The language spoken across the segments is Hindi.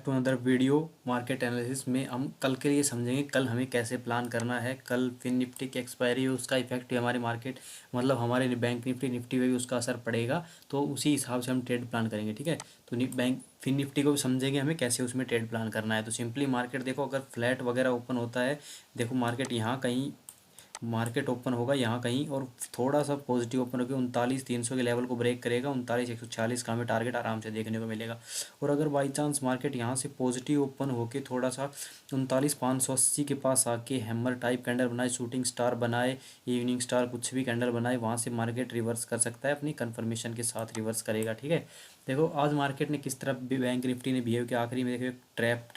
Back to another video market analysis में हम कल के लिए समझेंगे कल हमें कैसे प्लान करना है। कल फिन निफ्टी की एक्सपायरी है, उसका इफेक्ट भी हमारी मार्केट मतलब हमारे बैंक निफ्टी निफ्टी पे भी उसका असर पड़ेगा। तो उसी हिसाब से हम ट्रेड प्लान करेंगे, ठीक है। तो बैंक फिन निफ्टी को भी समझेंगे हमें कैसे उसमें ट्रेड प्लान करना है। तो सिंपली मार्केट देखो, अगर फ्लैट वगैरह ओपन होता है, देखो मार्केट यहाँ कहीं मार्केट ओपन होगा यहाँ कहीं और थोड़ा सा पॉजिटिव ओपन होकर 39,300 के लेवल को ब्रेक करेगा। 39,146 का हमें टारगेट आराम से देखने को मिलेगा। और अगर बाई चांस मार्केट यहाँ से पॉजिटिव ओपन होकर थोड़ा सा 39,580 के पास आके हैमर टाइप कैंडल बनाए, शूटिंग स्टार बनाए, इवनिंग स्टार कुछ भी कैंडल बनाए, वहाँ से मार्केट रिवर्स कर सकता है, अपनी कन्फर्मेशन के साथ रिवर्स करेगा, ठीक है। देखो आज मार्केट ने किस तरह बैंक निफ्टी ने बिहेव किया, आखिरी में देखो ट्रैप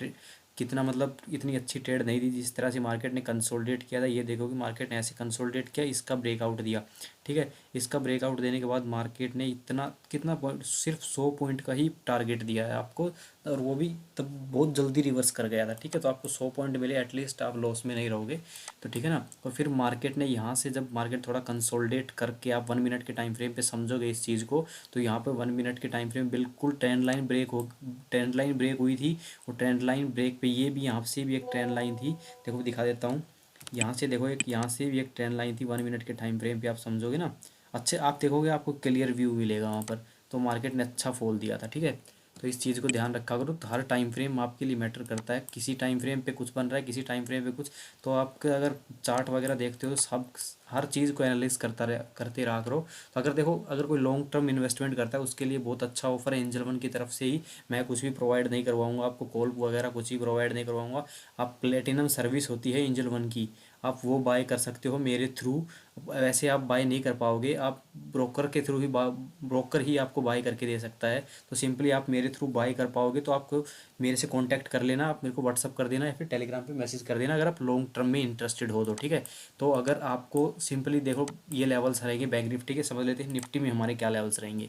कितना मतलब इतनी अच्छी ट्रेड नहीं दी जिस तरह से मार्केट ने कंसोलिडेट किया था। ये देखो कि मार्केट ने ऐसे कंसोलिडेट किया, इसका ब्रेकआउट दिया, ठीक है। इसका ब्रेकआउट देने के बाद मार्केट ने इतना कितना पॉइंट, सिर्फ 100 पॉइंट का ही टारगेट दिया है आपको, और वो भी तब बहुत जल्दी रिवर्स कर गया था, ठीक है। तो आपको 100 पॉइंट मिले, एटलीस्ट आप लॉस में नहीं रहोगे, तो ठीक है ना। और फिर मार्केट ने यहाँ से जब मार्केट थोड़ा कंसोलिडेट करके, आप 1 मिनट के टाइम फ्रेम पे समझोगे इस चीज़ को, तो यहाँ पे 1 मिनट के टाइम फ्रेम बिल्कुल ट्रेंड लाइन ब्रेक हुई थी। और ट्रेंड लाइन ब्रेक पे ये भी यहाँ से भी एक ट्रेंड लाइन थी, देखो दिखा देता हूँ। यहाँ से देखो, एक यहाँ से भी एक ट्रेंड लाइन थी 1 मिनट के टाइम फ्रेम पे, आप समझोगे ना अच्छे, आप देखोगे आपको क्लियर व्यू मिलेगा वहाँ पर। तो मार्केट ने अच्छा फॉल दिया था, ठीक है। तो इस चीज़ को ध्यान रखा करो। तो हर टाइम फ्रेम आपके लिए मैटर करता है, किसी टाइम फ्रेम पे कुछ बन रहा है, किसी टाइम फ्रेम पे कुछ। तो आपके अगर चार्ट वगैरह देखते हो तो सब हर चीज़ को एनालिस करते रहा करो। तो अगर देखो, अगर कोई लॉन्ग टर्म इन्वेस्टमेंट करता है उसके लिए बहुत अच्छा ऑफर है एंजल वन की तरफ से ही। मैं कुछ भी प्रोवाइड नहीं करवाऊंगा आपको, कॉल वगैरह कुछ भी प्रोवाइड नहीं करवाऊंगा। आप प्लेटिनम सर्विस होती है एंजल वन की, आप वो बाय कर सकते हो मेरे थ्रू। वैसे आप बाय नहीं कर पाओगे, आप ब्रोकर के थ्रू ही ब्रोकर ही आपको बाय करके दे सकता है। तो सिंपली आप मेरे थ्रू बाय कर पाओगे तो आपको मेरे से कांटेक्ट कर लेना, आप मेरे को व्हाट्सअप कर देना या फिर टेलीग्राम पे मैसेज कर देना अगर आप लॉन्ग टर्म में इंटरेस्टेड हो तो, ठीक है। तो अगर आपको सिंपली देखो ये लेवल्स रहेंगे बैंक निफ्टी के, समझ लेते हैं निफ्टी में हमारे क्या लेवल्स रहेंगे।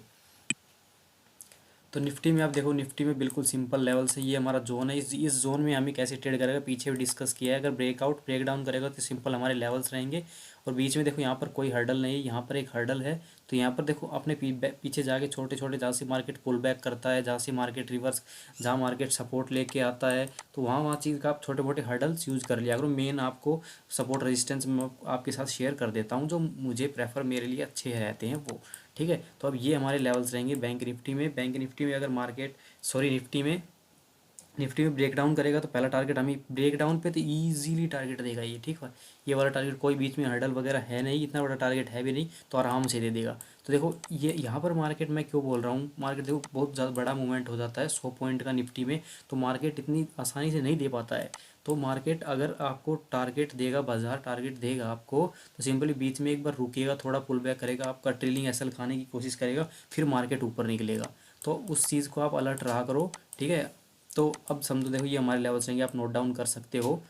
तो निफ्टी में आप देखो, निफ्टी में बिल्कुल सिंपल लेवल से ये हमारा जोन है। इस जोन में हमें कैसे ट्रेड करेगा पीछे भी डिस्कस किया है। अगर ब्रेकआउट ब्रेक डाउन करेगा तो सिंपल हमारे लेवल्स रहेंगे। और बीच में देखो यहाँ पर कोई हर्डल नहीं है, यहाँ पर एक हर्डल है। तो यहाँ पर देखो अपने पीछे जाके छोटे छोटे, जहाँ से मार्केट पुल बैक करता है, जहाँ से मार्केट रिवर्स, जहाँ मार्केट सपोर्ट लेके आता है, तो वहाँ वहाँ चीज़ का आप छोटे मोटे हर्डल्स यूज़ कर लिया करो। मेन आपको सपोर्ट रेजिस्टेंस मैं आपके साथ शेयर कर देता हूँ, जो मुझे प्रेफर मेरे लिए अच्छे रहते हैं वो, ठीक है। तो अब ये हमारे लेवल्स रहेंगे बैंक निफ्टी में। बैंक निफ्टी में अगर मार्केट, सॉरी निफ्टी में ब्रेक डाउन करेगा तो पहला टारगेट हमें ब्रेक डाउन पे तो इजीली टारगेट देगा ये, ठीक है। ये वाला टारगेट कोई बीच में हर्डल वगैरह है नहीं, इतना बड़ा टारगेट है भी नहीं, तो आराम से दे देगा। तो देखो ये यहाँ पर मार्केट मैं क्यों बोल रहा हूँ, मार्केट देखो बहुत ज़्यादा बड़ा मूवमेंट हो जाता है 100 पॉइंट का निफ्टी में, तो मार्केट इतनी आसानी से नहीं दे पाता है। तो मार्केट अगर आपको टारगेट देगा, बाजार टारगेट देगा आपको, तो सिंपली बीच में एक बार रुकिएगा, थोड़ा पुल बैक करेगा, आपका ट्रेलिंग एसएल खाने की कोशिश करेगा, फिर मार्केट ऊपर निकलेगा। तो उस चीज़ को आप अलर्ट रहा करो, ठीक है। तो अब समझो, देखो ये हमारे लेवल्स रहेंगे, आप नोट डाउन कर सकते हो।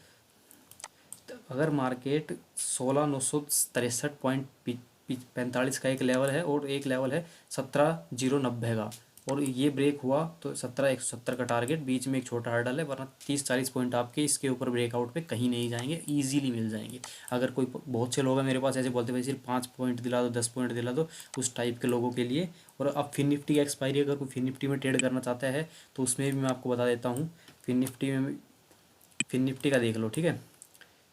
तो अगर मार्केट 16,963.45 का एक लेवल है, और एक लेवल है 17,090 का, और ये ब्रेक हुआ तो 17,170 का टारगेट, बीच में एक छोटा हर्डल है, वरना 30-40 पॉइंट आपके इसके ऊपर ब्रेकआउट पे कहीं नहीं जाएंगे, ईजिली मिल जाएंगे। अगर कोई, बहुत से लोग हैं मेरे पास ऐसे बोलते भाई सिर्फ 5 पॉइंट दिला दो, 10 पॉइंट दिला दो, उस टाइप के लोगों के लिए। और अब फिन निफ्टी की एक्सपायरी, अगर कोई फिन निफ्टी में ट्रेड करना चाहता है तो उसमें भी मैं आपको बता देता हूँ। फिन निफ्टी का देख लो, ठीक है।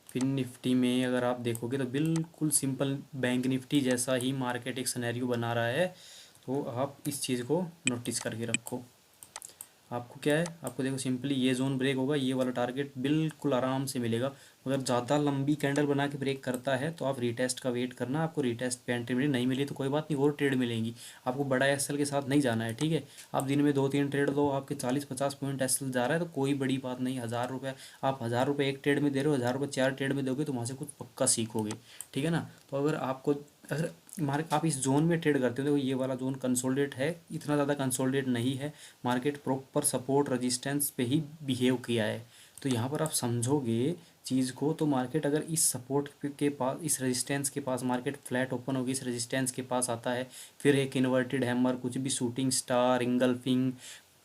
फिन निफ्टी में अगर आप देखोगे तो बिल्कुल सिंपल बैंक निफ्टी जैसा ही मार्केट एक सिनेरियो बना रहा है। तो आप इस चीज़ को नोटिस करके रखो। आपको क्या है, आपको देखो सिंपली ये जोन ब्रेक होगा, ये वाला टारगेट बिल्कुल आराम से मिलेगा। अगर ज़्यादा लंबी कैंडल बना के ब्रेक करता है तो आप रीटेस्ट का वेट करना, आपको रीटेस्ट पे एंट्री मिली, नहीं मिली तो कोई बात नहीं, और ट्रेड मिलेंगी। आपको बड़ा एसएल के साथ नहीं जाना है, ठीक है। आप दिन में 2-3 ट्रेड दो, आपके 40-50 पॉइंट एसएल जा रहा है तो कोई बड़ी बात नहीं। 1,000 रुपये, आप 1,000 रुपये एक ट्रेड में दे रहे हो, 1,000 रुपये 4 ट्रेड में दोगे तो वहाँ से कुछ पक्का सीखोगे, ठीक है ना। तो अगर आप इस जोन में ट्रेड करते हो, तो ये वाला जोन कंसोलिडेट है, इतना ज़्यादा कंसोलिडेट नहीं है, मार्केट प्रॉपर सपोर्ट रेजिस्टेंस पे ही बिहेव किया है। तो यहाँ पर आप समझोगे चीज़ को, तो मार्केट अगर इस सपोर्ट के पास, इस रेजिस्टेंस के पास मार्केट फ्लैट ओपन होगी, इस रेजिस्टेंस के पास आता है, फिर एक इन्वर्टेड हैमर, कुछ भी शूटिंग स्टार, इंगल्फिंग,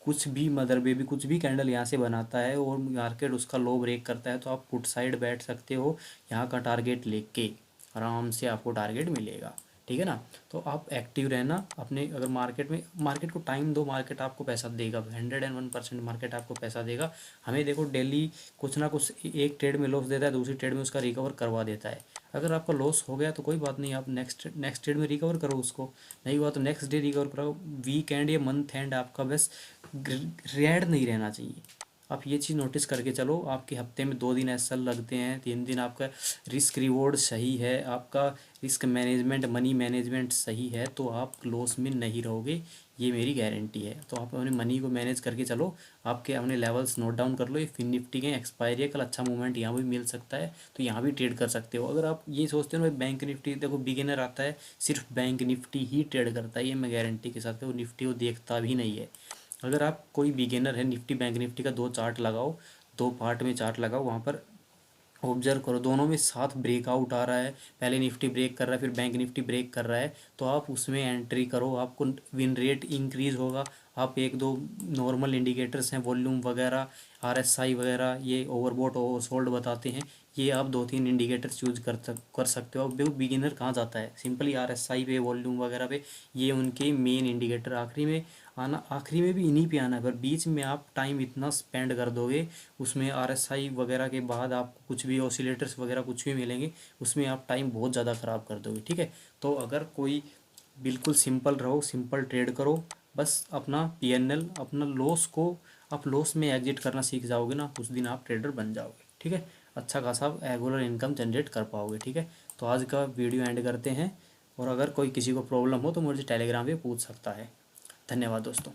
कुछ भी मदर बेबी, कुछ भी कैंडल यहाँ से बनाता है और मार्केट उसका लो ब्रेक करता है, तो आप पुट साइड बैठ सकते हो। यहाँ का टारगेट लेके आराम से आपको टारगेट मिलेगा, ठीक है ना। तो आप एक्टिव रहना अपने, अगर मार्केट को टाइम दो, मार्केट आपको पैसा देगा, 101% मार्केट आपको पैसा देगा। हमें देखो डेली कुछ ना कुछ, एक ट्रेड में लॉस देता है, दूसरी ट्रेड में उसका रिकवर करवा देता है। अगर आपका लॉस हो गया तो कोई बात नहीं, आप नेक्स्ट ट्रेड में रिकवर करो उसको, नहीं हुआ तो नेक्स्ट डे रिकवर करो। वीक एंड या मंथ एंड आपका बस रेड नहीं रहना चाहिए। आप ये चीज़ नोटिस करके चलो, आपके हफ्ते में 2 दिन एसएल लगते हैं, 3 दिन आपका रिस्क रिवॉर्ड सही है, आपका रिस्क मैनेजमेंट मनी मैनेजमेंट सही है, तो आप लॉस में नहीं रहोगे, ये मेरी गारंटी है। तो आप अपने मनी को मैनेज करके चलो, आपके अपने लेवल्स नोट डाउन कर लो। ये फिन निफ्टी के एक्सपायरी है, कल अच्छा मूवमेंट यहाँ भी मिल सकता है, तो यहाँ भी ट्रेड कर सकते हो। अगर आप ये सोचते हो ना बैंक निफ्टी, देखो बिगिनर आता है सिर्फ बैंक निफ्टी ही ट्रेड करता है, ये मैं गारंटी के साथ, वो निफ्टी वो देखता भी नहीं है। अगर आप कोई बिगिनर है, निफ्टी बैंक निफ्टी का 2 चार्ट लगाओ, 2 पार्ट में चार्ट लगाओ, वहाँ पर ऑब्जर्व करो, दोनों में साथ ब्रेकआउट आ रहा है, पहले निफ्टी ब्रेक कर रहा है फिर बैंक निफ्टी ब्रेक कर रहा है, तो आप उसमें एंट्री करो, आपको विन रेट इंक्रीज होगा। आप एक दो नॉर्मल इंडिकेटर्स हैं, वॉल्यूम वगैरह, आरएसआई वगैरह, ये ओवरबॉट ओवरसोल्ड बताते हैं, ये आप 2-3 इंडिकेटर्स यूज कर सकते हो। अब देखो बिगिनर कहाँ जाता है, सिंपली आरएसआई पे, वॉल्यूम वगैरह पे, ये उनके मेन इंडिकेटर। आखिरी में भी इन्हीं पे आना है, पर बीच में आप टाइम इतना स्पेंड कर दोगे, उसमें आरएसआई वगैरह के बाद आपको कुछ भी ऑसिलेटर्स वगैरह कुछ भी मिलेंगे, उसमें आप टाइम बहुत ज़्यादा ख़राब कर दोगे। ठीक है, तो अगर कोई, बिल्कुल सिंपल रहो, सिंपल ट्रेड करो, बस अपना पीएनएल, अपना लॉस को, आप लॉस में एग्जिट करना सीख जाओगे ना, उस दिन आप ट्रेडर बन जाओगे। ठीक है, अच्छा खासा रेगुलर इनकम जनरेट कर पाओगे। ठीक है, तो आज का वीडियो एंड करते हैं, और अगर कोई किसी को प्रॉब्लम हो तो मुझे टेलीग्राम पे पूछ सकता है। धन्यवाद दोस्तों।